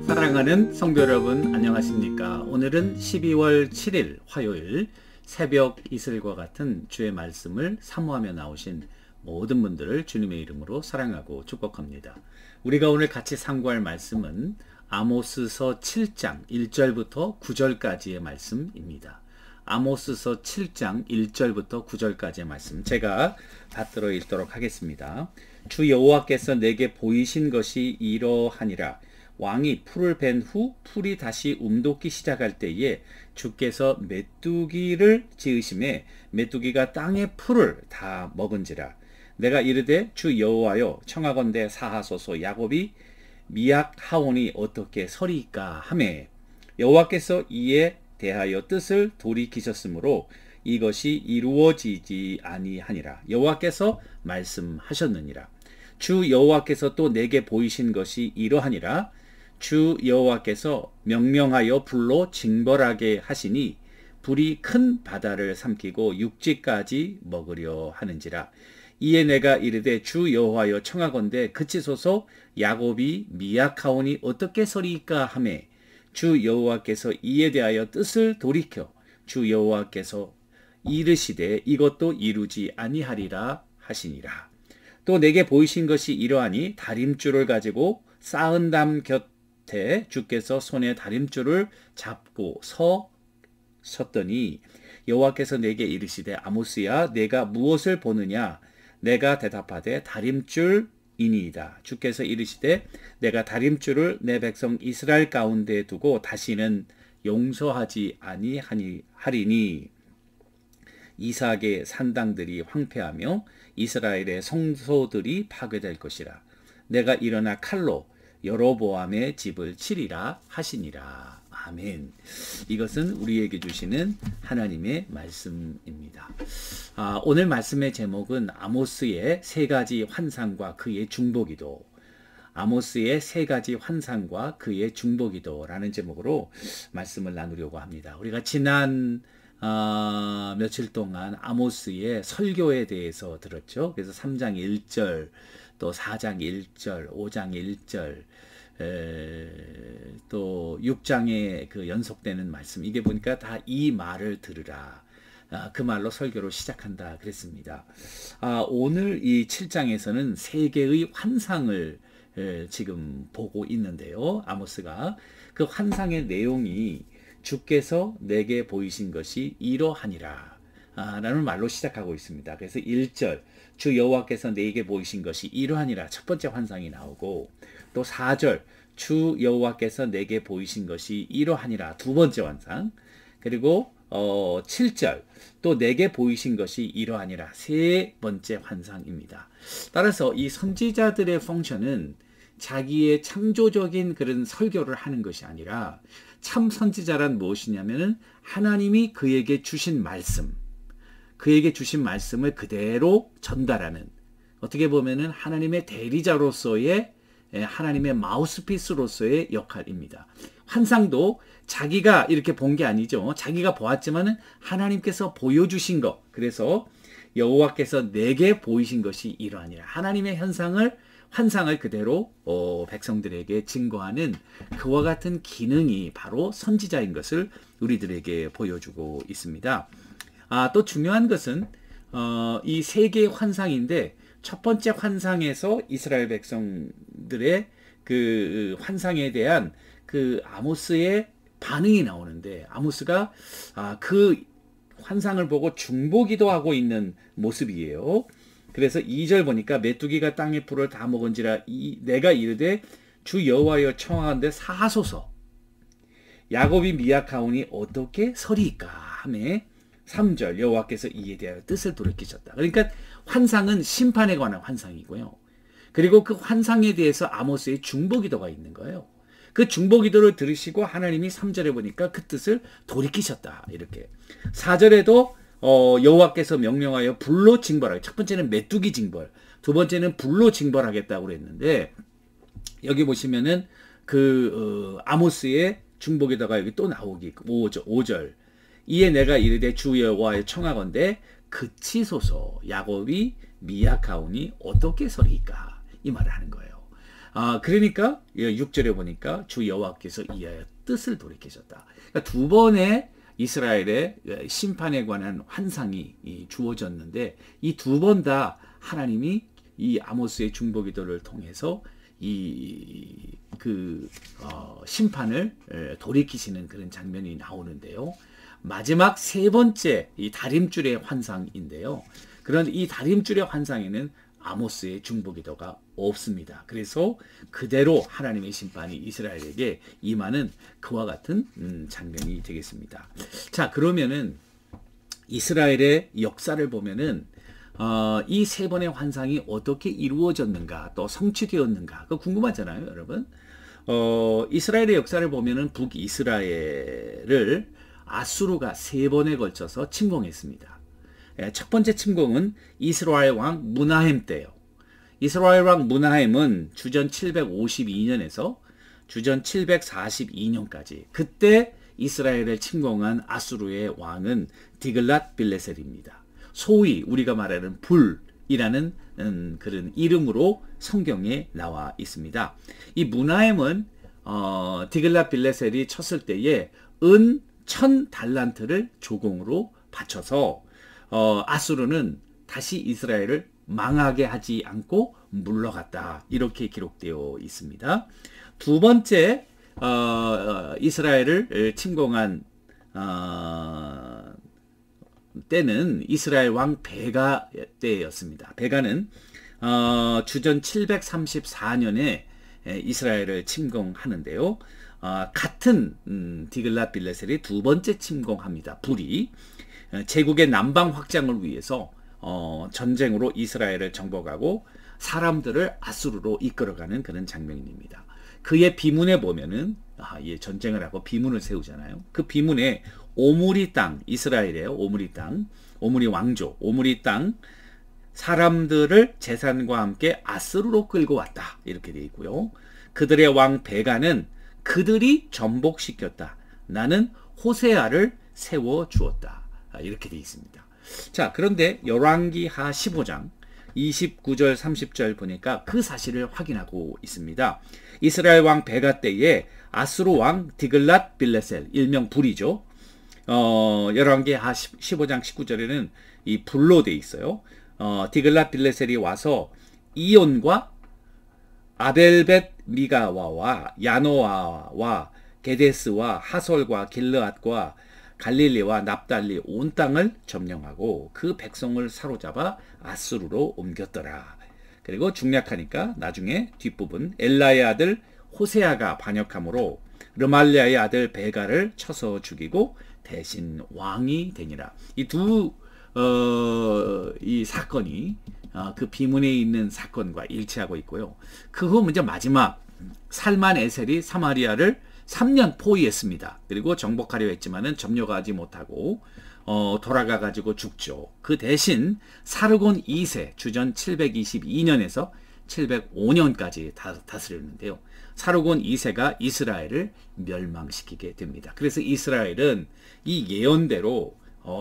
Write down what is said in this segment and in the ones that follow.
사랑하는 성도 여러분, 안녕하십니까? 오늘은 12월 7일 화요일 새벽 이슬과 같은 주의 말씀을 사모하며 나오신 모든 분들을 주님의 이름으로 사랑하고 축복합니다. 우리가 오늘 같이 상고할 말씀은 아모스서 7장 1절부터 9절까지의 말씀입니다. 아모스서 7장 1절부터 9절까지의 말씀, 제가 받들어 읽도록 하겠습니다. 주 여호와께서 내게 보이신 것이 이러하니라. 왕이 풀을 벤 후 풀이 다시 움돋기 시작할 때에 주께서 메뚜기를 지으심에 메뚜기가 땅의 풀을 다 먹은지라. 내가 이르되 주 여호와여, 청하건대 사하소서. 야곱이 미약하오니 어떻게 서리이까 하매, 여호와께서 이에 대하여 뜻을 돌이키셨으므로 이것이 이루어지지 아니하니라. 여호와께서 말씀하셨느니라. 주 여호와께서 또 내게 보이신 것이 이러하니라. 주 여호와께서 명령하여 불로 징벌하게 하시니 불이 큰 바다를 삼키고 육지까지 먹으려 하는지라. 이에 내가 이르되 주 여호와여, 청하건대 그치소서. 야곱이 미약하오니 어떻게 서리이까 하매, 주 여호와께서 이에 대하여 뜻을 돌이켜 주 여호와께서 이르시되 이것도 이루지 아니하리라 하시니라. 또 내게 보이신 것이 이러하니 다림줄을 가지고 쌓은 담 곁에 주께서 손에 다림줄을 잡고 섰더니 여호와께서 내게 이르시되 아모스야, 내가 무엇을 보느냐? 내가 대답하되 다림줄이니이다. 주께서 이르시되 내가 다림줄을 내 백성 이스라엘 가운데 두고 다시는 용서하지 아니하리니 이삭의 산당들이 황폐하며 이스라엘의 성소들이 파괴될 것이라. 내가 일어나 칼로 여로보암의 집을 치리라 하시니라. 아멘. 이것은 우리에게 주시는 하나님의 말씀입니다. 오늘 말씀의 제목은 아모스의 세 가지 환상과 그의 중보기도. 아모스의 세 가지 환상과 그의 중보기도라는 제목으로 말씀을 나누려고 합니다. 우리가 지난 며칠 동안 아모스의 설교에 대해서 들었죠. 그래서 3장 1절, 또 4장 1절, 5장 1절, 또 6장에 그 연속되는 말씀, 이게 보니까 다 이 말을 들으라, 그 말로 설교를 시작한다 그랬습니다. 오늘 이 7장에서는 세 개의 환상을 지금 보고 있는데요. 아모스가 그 환상의 내용이 주께서 내게 보이신 것이 이러하니라 라는 말로 시작하고 있습니다. 그래서 1절, 주 여호와께서 내게 보이신 것이 이러하니라, 첫 번째 환상이 나오고, 또 4절, 주 여호와께서 내게 보이신 것이 이러하니라, 두 번째 환상, 그리고 7절, 또 내게 보이신 것이 이러하니라, 세 번째 환상입니다. 따라서 이 선지자들의 펑션은 자기의 창조적인 그런 설교를 하는 것이 아니라, 참 선지자란 무엇이냐면은 하나님이 그에게 주신 말씀, 그에게 주신 말씀을 그대로 전달하는, 어떻게 보면은 하나님의 대리자로서의, 하나님의 마우스피스로서의 역할입니다. 환상도 자기가 이렇게 본 게 아니죠. 자기가 보았지만은 하나님께서 보여주신 것, 그래서 여호와께서 내게 보이신 것이 이러하니라, 하나님의 환상을 그대로 백성들에게 증거하는 그와 같은 기능이 바로 선지자인 것을 우리들에게 보여주고 있습니다. 또 중요한 것은 이 세 개의 환상인데, 첫 번째 환상에서 이스라엘 백성들의 그 환상에 대한 그 아모스의 반응이 나오는데, 아모스가 그 환상을 보고 중보기도 하고 있는 모습이에요. 그래서 2절 보니까 메뚜기가 땅의 풀을 다 먹은지라. 내가 이르되 주 여호와여, 청하건대 사하소서. 야곱이 미약하오니 어떻게 서리이까 하매, 3절, 여호와께서 이에 대하여 뜻을 돌이키셨다. 그러니까 환상은 심판에 관한 환상이고요. 그리고 그 환상에 대해서 아모스의 중보기도가 있는 거예요. 그 중보기도를 들으시고 하나님이 3절에 보니까 그 뜻을 돌이키셨다, 이렇게. 4절에도 여호와께서 명령하여 불로 징벌하게, 첫 번째는 메뚜기 징벌, 두 번째는 불로 징벌하겠다고 그랬는데, 여기 보시면은 그 아모스의 중보기도가 여기 또 나오기, 5절. 이에 내가 이르되 주 여호와의 청하건대 그치소서. 야곱이 미약하오니 어떻게 서리이까, 이 말을 하는 거예요. 그러니까 6절에 보니까 주 여호와께서 이하여 뜻을 돌이키셨다. 그러니까 두 번의 이스라엘의 심판에 관한 환상이 주어졌는데 이 두 번 다 하나님이 이 아모스의 중보기도를 통해서 심판을 돌이키시는 그런 장면이 나오는데요. 마지막 세 번째 이 다림줄의 환상인데요. 그런데 이 다림줄의 환상에는 아모스의 중보기도가 없습니다. 그래서 그대로 하나님의 심판이 이스라엘에게 임하는 그와 같은 장면이 되겠습니다. 자, 그러면은 이스라엘의 역사를 보면은 이 세 번의 환상이 어떻게 이루어졌는가, 또 성취되었는가, 그거 궁금하잖아요, 여러분. 이스라엘의 역사를 보면은 북이스라엘을 아수르가 세 번에 걸쳐서 침공했습니다. 첫 번째 침공은 이스라엘 왕 무나헴 때요. 이스라엘 왕 무나헴은 주전 752년에서 주전 742년까지, 그때 이스라엘을 침공한 아수르의 왕은 디글랏 빌레셀입니다. 소위 우리가 말하는 불이라는 그런 이름으로 성경에 나와 있습니다. 이 무나헴은 디글랏 빌레셀이 쳤을 때에 은 1000달란트를 조공으로 바쳐서 아수르는 다시 이스라엘을 망하게 하지 않고 물러갔다, 이렇게 기록되어 있습니다. 두 번째 이스라엘을 침공한 때는 이스라엘 왕 베가 때였습니다. 베가는 주전 734년에 이스라엘을 침공하는데요. 같은 디글랏 빌레셀이 두 번째 침공합니다. 불이 제국의 남방 확장을 위해서 전쟁으로 이스라엘을 정복하고 사람들을 아수르로 이끌어가는 그런 장면입니다. 그의 비문에 보면은 전쟁을 하고 비문을 세우잖아요. 그 비문에 오므리 땅, 이스라엘이에요. 오므리 땅, 오므리 왕조, 오므리 땅 사람들을 재산과 함께 아수르로 끌고 왔다, 이렇게 되어 있고요. 그들의 왕 베가는 그들이 전복시켰다, 나는 호세아를 세워 주었다, 이렇게 되어 있습니다. 자, 그런데 열왕기하 15장 29절 30절 보니까 그 사실을 확인하고 있습니다. 이스라엘 왕 베가 때에 아수르 왕 디글랏 빌레셀, 일명 불이죠. 열왕기하 15장 19절에는 이 불로 돼 있어요. 디글랏 빌레셀이 와서 이온과 아벨벳 미가와와 야노아와 게데스와 하솔과 길르앗과 갈릴리와 납달리 온 땅을 점령하고 그 백성을 사로잡아 아수르로 옮겼더라. 그리고 중략하니까 나중에 뒷부분 엘라의 아들 호세아가 반역함으로 르말리아의 아들 베가를 쳐서 죽이고 대신 왕이 되니라. 이 사건이 그 비문에 있는 사건과 일치하고 있고요. 그 후 이제 마지막 살만 에셀이 사마리아를 3년 포위했습니다. 그리고 정복하려 했지만은 점령하지 못하고 돌아가 가지고 죽죠. 그 대신 사르곤 2세 주전 722년에서 705년까지 다스렸는데요. 사르곤 2세가 이스라엘을 멸망시키게 됩니다. 그래서 이스라엘은 이 예언대로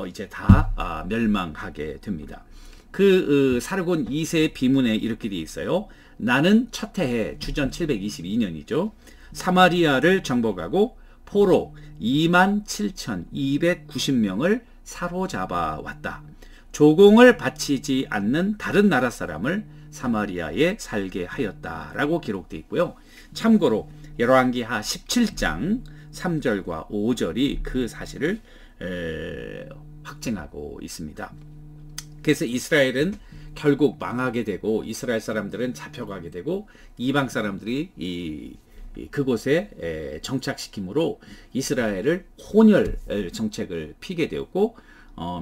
이제 다 멸망하게 됩니다. 그 사르곤 2세의 비문에 이렇게 되어 있어요. 나는 첫 해에 주전 722년이죠. 사마리아를 정복하고 포로 27,290명을 사로잡아 왔다. 조공을 바치지 않는 다른 나라 사람을 사마리아에 살게 하였다라고 기록되어 있고요. 참고로 열왕기하 17장 3절과 5절이 그 사실을 확증하고 있습니다. 그래서 이스라엘은 결국 망하게 되고 이스라엘 사람들은 잡혀가게 되고 이방 사람들이 그곳에 정착시킴으로 이스라엘을 혼혈 정책을 피게 되었고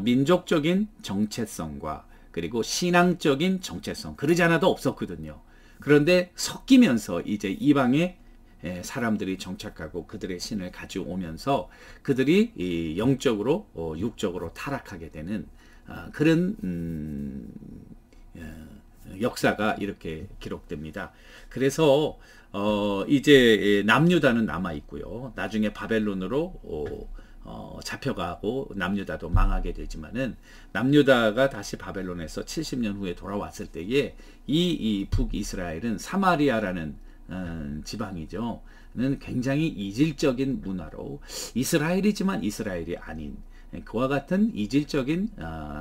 민족적인 정체성과 그리고 신앙적인 정체성 그러지 않아도 없었거든요. 그런데 섞이면서 이제 이방의 사람들이 정착하고 그들의 신을 가져오면서 그들이 영적으로 육적으로 타락하게 되는 그런 역사가 이렇게 기록됩니다. 그래서 이제 남유다는 남아 있고요. 나중에 바벨론으로 잡혀가고 남유다도 망하게 되지만은 남유다가 다시 바벨론에서 70년 후에 돌아왔을 때에 이 북이스라엘은 사마리아라는 지방이죠.는 굉장히 이질적인 문화로 이스라엘이지만 이스라엘이 아닌 그와 같은 이질적인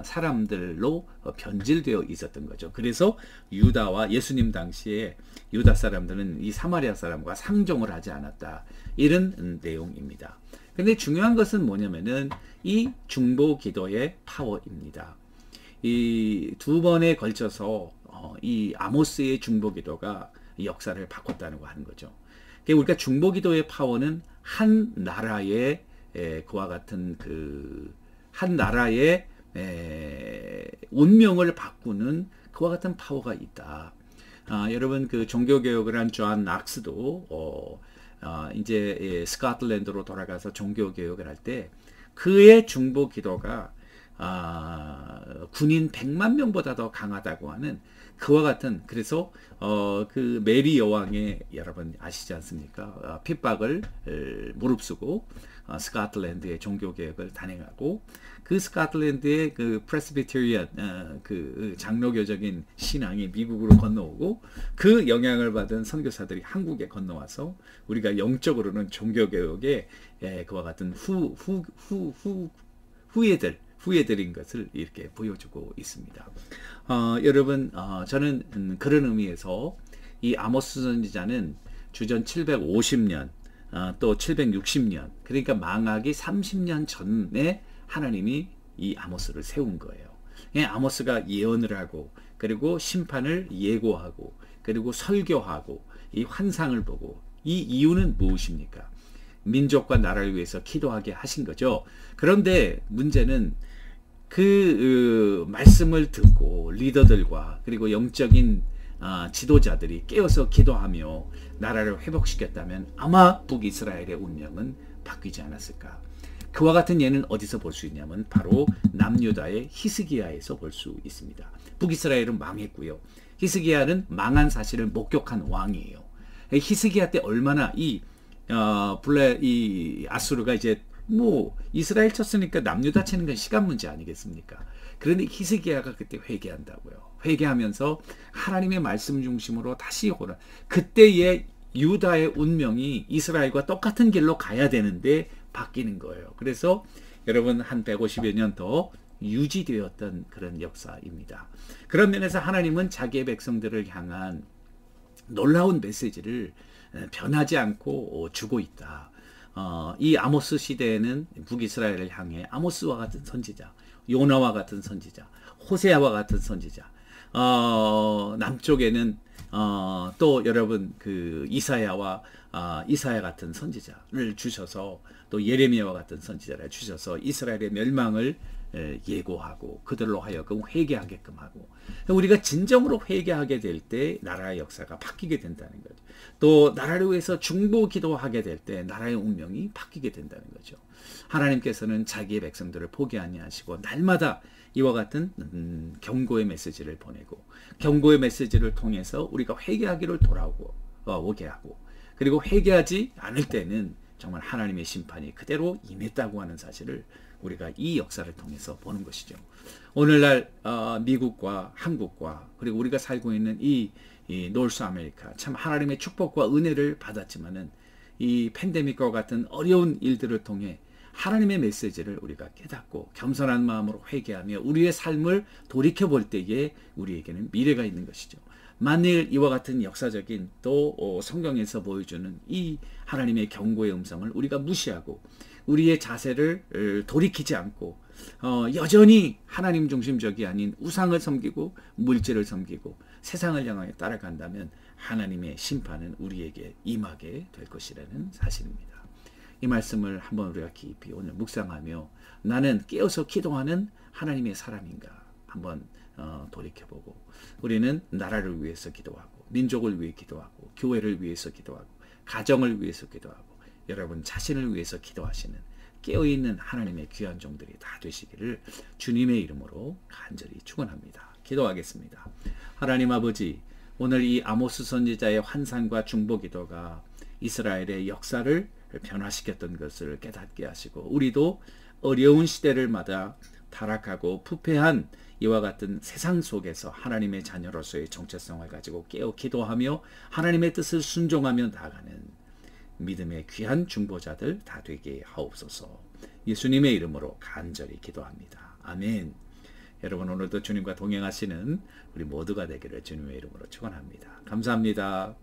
사람들로 변질되어 있었던 거죠. 그래서 유다와 예수님 당시에 유다 사람들은 이 사마리아 사람과 상종을 하지 않았다. 이런 내용입니다. 근데 중요한 것은 뭐냐면은 이 중보 기도의 파워입니다. 이 두 번에 걸쳐서 이 아모스의 중보 기도가 역사를 바꿨다는 거 하는 거죠. 우리가 중보 기도의 파워는 한 나라의 그와 같은 한 나라의 운명을 바꾸는 그와 같은 파워가 있다. 여러분 종교 개혁을 한 존 낙스도 이제 스코틀랜드로 돌아가서 종교 개혁을 할 때 그의 중보 기도가 군인 100만 명보다 더 강하다고 하는 그와 같은 그래서 메리 여왕의 여러분 아시지 않습니까? 핍박을 무릅쓰고 스코틀랜드의 종교 개혁을 단행하고 그 스코틀랜드의 프레스비테리안 장로교적인 신앙이 미국으로 건너오고 그 영향을 받은 선교사들이 한국에 건너와서 우리가 영적으로는 종교 개혁의 그와 같은 후예들인 것을 이렇게 보여주고 있습니다. 여러분 저는 그런 의미에서 이 아모스 선지자는 주전 750년 또 760년 그러니까 망하기 30년 전에 하나님이 이 아모스를 세운 거예요. 아모스가 예언을 하고 그리고 심판을 예고하고 그리고 설교하고 이 환상을 보고 이 이유는 무엇입니까? 민족과 나라를 위해서 기도하게 하신 거죠. 그런데 문제는 말씀을 듣고 리더들과 그리고 영적인 지도자들이 깨어서 기도하며 나라를 회복시켰다면 아마 북이스라엘의 운명은 바뀌지 않았을까. 그와 같은 예는 어디서 볼 수 있냐면 바로 남유다의 히스기야에서 볼 수 있습니다. 북이스라엘은 망했고요. 히스기야는 망한 사실을 목격한 왕이에요. 히스기야 때 얼마나 이 아수르가 이제 이스라엘 쳤으니까 남유다 치는 건 시간 문제 아니겠습니까? 그런데 히스기야가 그때 회개한다고요. 회개하면서 하나님의 말씀 중심으로 다시 오라. 그때의 유다의 운명이 이스라엘과 똑같은 길로 가야 되는데 바뀌는 거예요. 그래서 여러분 한 150여 년 더 유지되었던 그런 역사입니다. 그런 면에서 하나님은 자기의 백성들을 향한 놀라운 메시지를 변하지 않고 주고 있다. 이 아모스 시대에는 북이스라엘을 향해 아모스와 같은 선지자, 요나와 같은 선지자, 호세아와 같은 선지자, 남쪽에는 또 여러분 이사야와 이사야 같은 선지자를 주셔서 또 예레미야와 같은 선지자를 주셔서 이스라엘의 멸망을 예고하고 그들로 하여금 회개하게끔 하고 우리가 진정으로 회개하게 될 때 나라의 역사가 바뀌게 된다는 거죠. 또 나라를 위해서 중보 기도하게 될 때 나라의 운명이 바뀌게 된다는 거죠. 하나님께서는 자기의 백성들을 포기 아니하시고 날마다 이와 같은 경고의 메시지를 보내고 경고의 메시지를 통해서 우리가 회개하기를 오게 하고 그리고 회개하지 않을 때는 정말 하나님의 심판이 그대로 임했다고 하는 사실을 우리가 이 역사를 통해서 보는 것이죠. 오늘날 미국과 한국과 그리고 우리가 살고 있는 이 노스 아메리카 참 하나님의 축복과 은혜를 받았지만은 이 팬데믹과 같은 어려운 일들을 통해 하나님의 메시지를 우리가 깨닫고 겸손한 마음으로 회개하며 우리의 삶을 돌이켜볼 때에 우리에게는 미래가 있는 것이죠. 만일 이와 같은 역사적인 또 성경에서 보여주는 이 하나님의 경고의 음성을 우리가 무시하고 우리의 자세를 돌이키지 않고 여전히 하나님 중심적이 아닌 우상을 섬기고 물질을 섬기고 세상을 향하여 따라간다면 하나님의 심판은 우리에게 임하게 될 것이라는 사실입니다. 이 말씀을 한번 우리가 깊이 오늘 묵상하며 나는 깨어서 기도하는 하나님의 사람인가 한번 돌이켜보고 우리는 나라를 위해서 기도하고 민족을 위해 기도하고 교회를 위해서 기도하고 가정을 위해서 기도하고 여러분 자신을 위해서 기도하시는 깨어있는 하나님의 귀한 종들이 다 되시기를 주님의 이름으로 간절히 축원합니다. 기도하겠습니다. 하나님 아버지 오늘 이 아모스 선지자의 환상과 중보 기도가 이스라엘의 역사를 변화시켰던 것을 깨닫게 하시고 우리도 어려운 시대를 마다 타락하고 부패한 이와 같은 세상 속에서 하나님의 자녀로서의 정체성을 가지고 깨어 기도하며 하나님의 뜻을 순종하며 나아가는 믿음의 귀한 중보자들 다 되게 하옵소서. 예수님의 이름으로 간절히 기도합니다. 아멘. 여러분 오늘도 주님과 동행하시는 우리 모두가 되기를 주님의 이름으로 축원합니다. 감사합니다.